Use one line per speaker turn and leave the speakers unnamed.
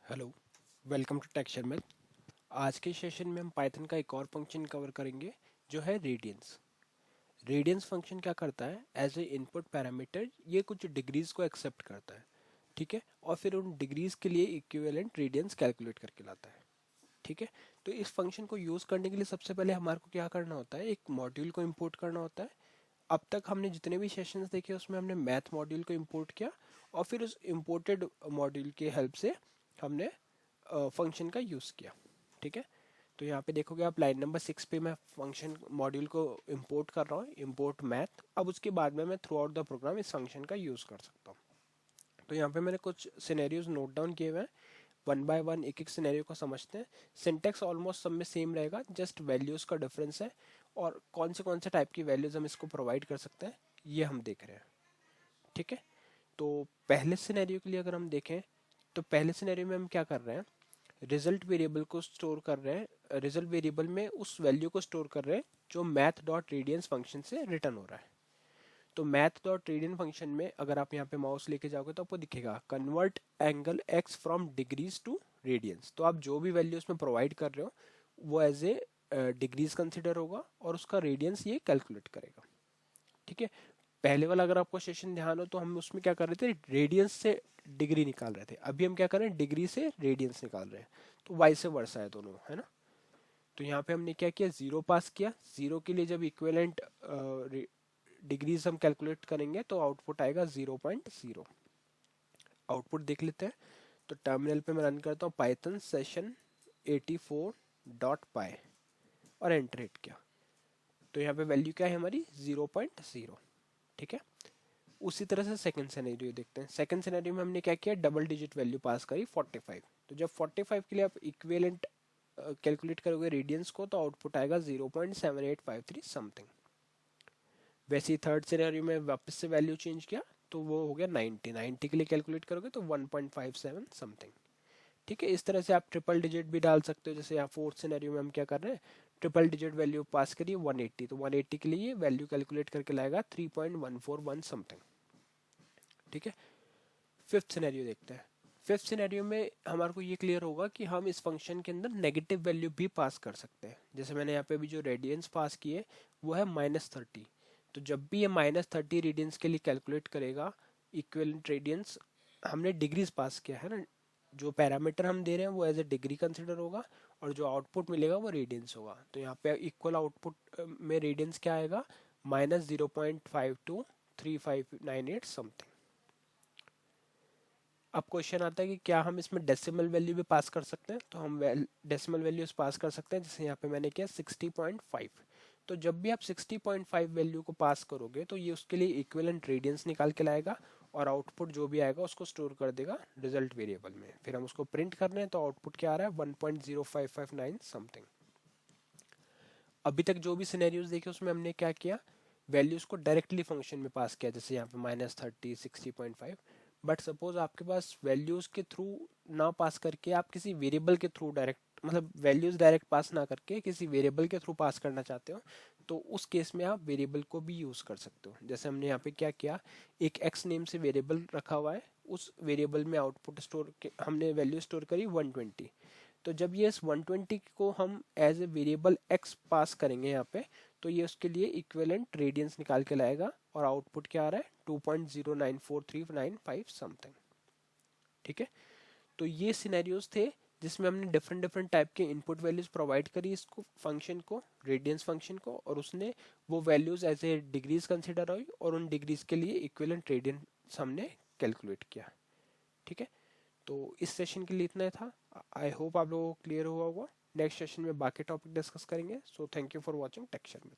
Hello, welcome to texture math. आज के session में हम पाइथन का एक और फंक्शन कवर करेंगे जो है रेडियंस। रेडियंस फंक्शन क्या करता है, एज ए इनपुट पैरामीटर ये कुछ डिग्रीज को एक्सेप्ट करता है, ठीक है, और फिर उन डिग्रीज के लिए इक्विवेलेंट रेडियंस कैलकुलेट करके लाता है, ठीक है। तो इस फंक्शन को यूज़ करने के लिए सबसे पहले हमारे को क्या करना होता है, एक मॉड्यूल को इम्पोर्ट करना होता है। अब तक हमने जितने भी सेशंस देखे उसमें हमने मैथ मॉड्यूल को इम्पोर्ट किया और फिर उस इम्पोर्टेड मॉड्यूल की हेल्प से हमने फंक्शन का यूज़ किया, ठीक है। तो यहाँ पे देखोगे आप लाइन नंबर 6 पे मैं फंक्शन मॉड्यूल को इंपोर्ट कर रहा हूँ, इंपोर्ट मैथ। अब उसके बाद में मैं थ्रू आउट द प्रोग्राम इस फंक्शन का यूज़ कर सकता हूँ। तो यहाँ पे मैंने कुछ सिनेरियोज नोट डाउन किए हुए हैं, वन बाय वन एक एक सिनेरियो को समझते हैं। सिंटेक्स ऑलमोस्ट सब में सेम रहेगा, जस्ट वैल्यूज़ का डिफरेंस है और कौन से टाइप की वैल्यूज़ हम इसको प्रोवाइड कर सकते हैं ये हम देख रहे हैं, ठीक है। तो पहले सिनेरियो के लिए अगर हम देखें तो पहले सिनेरियो में हम क्या कर रहे हैं, रिजल्ट वेरिएबल को स्टोर कर रहे हैं। रिजल्ट वेरिएबल में उस वैल्यू को स्टोर कर रहे हैं जो मैथ डॉट रेडियंस फंक्शन से रिटर्न हो रहा है। तो मैथ डॉट रेडियन फंक्शन में अगर आप यहाँ पे माउस लेके जाओगे तो आपको दिखेगा convert angle x from degrees to radians. तो आप जो भी वैल्यू उसमें प्रोवाइड कर रहे हो वो एज ए डिग्रीज कंसिडर होगा और उसका रेडियंस ये कैलकुलेट करेगा, ठीक है। पहले वाला अगर आपको सेशन ध्यान हो तो हम उसमें क्या कर रहे थे, रेडियंस से डिग्री निकाल रहे थे। अभी हम क्या कर रहे हैं, डिग्री से रेडियंस निकाल रहे हैं। तो वाइस वर्सा है दोनों, है ना। तो यहाँ पे हमने क्या किया, जीरो पास किया। जीरो के लिए जब इक्विवेलेंट डिग्रीज हम कैलकुलेट करेंगे तो आउटपुट आएगा 0.0। आउटपुट देख लेते हैं। तो टर्मिनल पे मैं रन करता हूँ पाइथन सेशन 84 डॉट पाई और एंटर हिट किया। तो यहाँ पे वैल्यू क्या है हमारी, 0.0, ठीक है। उसी तरह से सेकंड सिनेरियो देखते हैं। सेकंड सिनेरियो में हमने क्या किया, डबल डिजिट वैल्यू पास करी 45। तो जब 45 के लिए आप इक्विवेलेंट कैलकुलेट करोगे रेडियंस को तो आउटपुट आएगा 0.7853 समथिंग। वैसे ही थर्ड सिनेरियो में वापस से वैल्यू चेंज किया तो वो हो गया 90। 90 के लिए कैलकुलेट करोगे तो 1.57 समथिंग, ठीक है। इस तरह से आप ट्रिपल डिजिट भी डाल सकते हो। जैसे यहाँ फोर्थ सिनेरियो में हम क्या कर रहे हैं, ट्रिपल डिजिट वैल्यू पास करिए 180। तो 180 के लिए वैल्यू कैलकुलेट करके लाएगा 3.141 समथिंग, ठीक है। फिफ्थ सिनेरियो देखते हैं। फिफ्थ सिनेरियो में हमारे को ये क्लियर होगा कि हम इस फंक्शन के अंदर नेगेटिव वैल्यू भी पास कर सकते हैं। जैसे मैंने यहाँ पे भी जो रेडियंस पास किए वो है -30। तो जब भी ये -30 रेडियंस के लिए कैलकुलेट करेगा इक्विवेलेंट रेडियंस, हमने डिग्रीज पास किया है ना, जो पैरामीटर हम दे रहे हैं वो एज ए डिग्री कंसिडर होगा और जो आउटपुट मिलेगा वो रेडियंस होगा। तो यहाँ पे इक्वल आउटपुट में रेडियंस क्या आएगा, -0.523598 समथिंग। अब क्वेश्चन आता है कि क्या हम इसमें डेसिमल वैल्यू भी पास कर सकते हैं। तो हम डेसिमल वैल्यूज पास कर सकते हैं। जैसे यहाँ पे मैंने किया 60.5। तो जब भी आप 60.5 वैल्यू को पास करोगे तो ये उसके लिए इक्विवेलेंट रेडियंस निकाल के लाएगा और आउटपुट जो भी आएगा उसको स्टोर कर देगा रिजल्ट वेरिएबल में। फिर हम उसको प्रिंट कर रहे हैं तो आउटपुट क्या आ रहा है, 1.0559 समथिंग। अभी तक जो भी सिनेरियोज देखे उसमें हमने क्या किया, वैल्यूज को डायरेक्टली फंक्शन में पास किया। जैसे यहाँ पे -30, 60.5। बट सपोज आपके पास वैल्यूज के थ्रू ना पास करके आप किसी वेरिएबल के थ्रू डायरेक्ट, मतलब वैल्यूज डायरेक्ट पास ना करके किसी वेरिएबल के थ्रू पास करना चाहते हो तो उस केस में आप वेरिएबल को भी यूज कर सकते हो। जैसे हमने यहाँ पे क्या किया, एक एक्स नेम से वेरिएबल रखा हुआ है, उस वेरिएबल में आउटपुट स्टोर हमने वैल्यू स्टोर करी 120। तो जब ये इस 120 को हम एज ए वेरिएबल एक्स पास करेंगे यहाँ पे तो ये उसके लिए इक्विवेलेंट रेडियंस निकाल के लाएगा और आउटपुट क्या आ रहा है, 2.094395 समथिंग, ठीक है। तो ये सिनेरियोज थे जिसमें हमने डिफरेंट डिफरेंट टाइप के इनपुट वैल्यूज प्रोवाइड करी इसको फंक्शन को, रेडियंस फंक्शन को, और उसने वो values as a degrees consider हुई और उन डिग्रीज के लिए इक्विवेलेंट रेडियंस हमने कैलकुलेट किया, ठीक है। तो इस सेशन के लिए इतना ही था। आई होप आप लोगों को क्लियर हुआ होगा। नेक्स्ट सेशन में बाकी टॉपिक डिस्कस करेंगे। So thank you for watching texture में।